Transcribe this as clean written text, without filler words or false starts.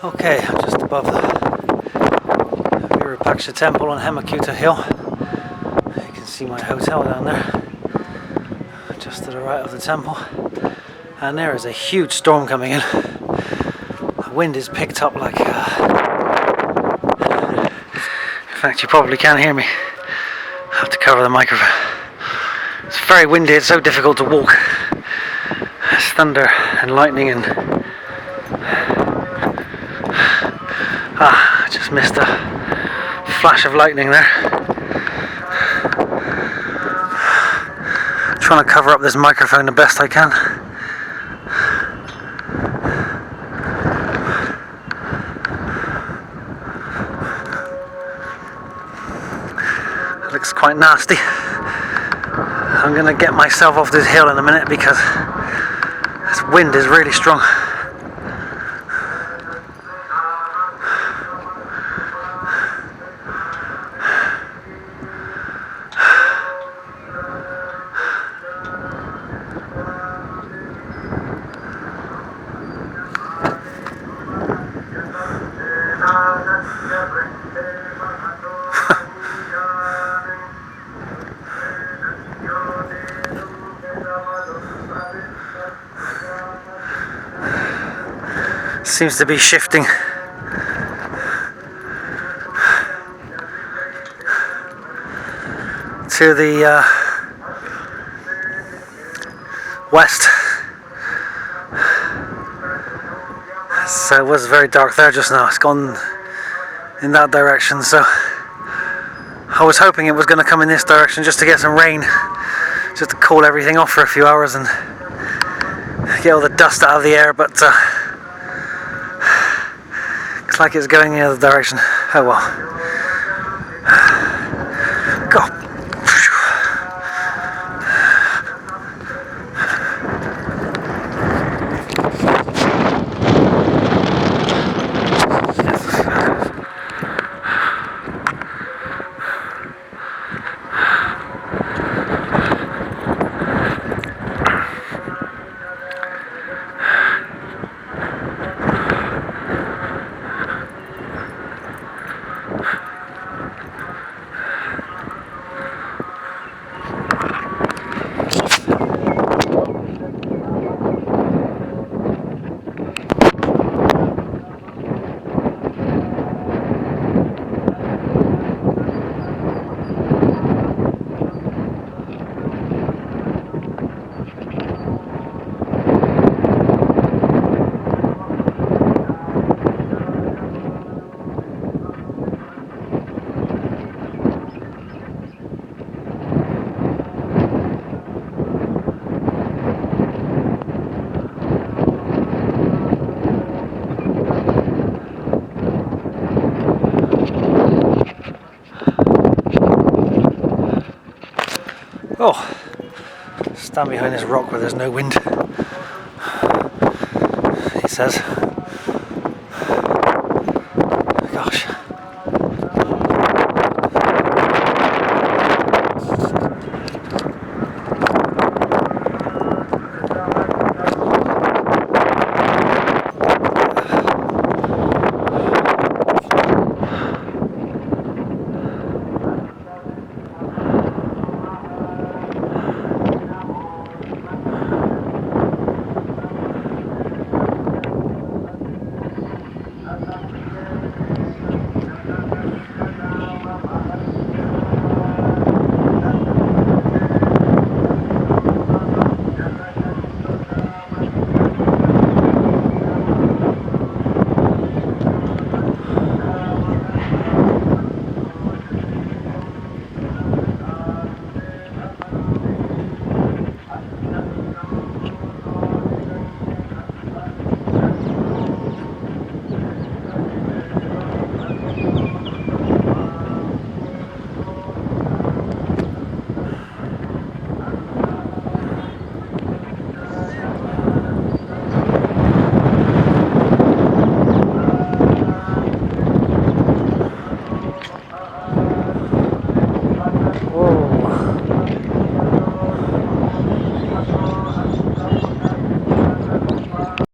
Okay, I'm just above the Virupaksha Temple on Hemakuta Hill. You can see my hotel down there, just to the right of the temple. And there is a huge storm coming in. The wind is picked up like... in fact, you probably can't hear me. I have to cover the microphone. It's very windy, it's so difficult to walk. There's thunder and lightning and... I just missed a flash of lightning there. Trying to cover up this microphone the best I can. It looks quite nasty. I'm going to get myself off this hill in a minute because this wind is really strong. Seems to be shifting. To the west. So it was very dark there just now. It's gone in that direction, so I was hoping it was going to come in this direction just to get some rain, just to cool everything off for a few hours and get all the dust out of the air, but looks like it's going the other direction. Oh well. God. Oh, stand behind this rock where there's no wind, he says.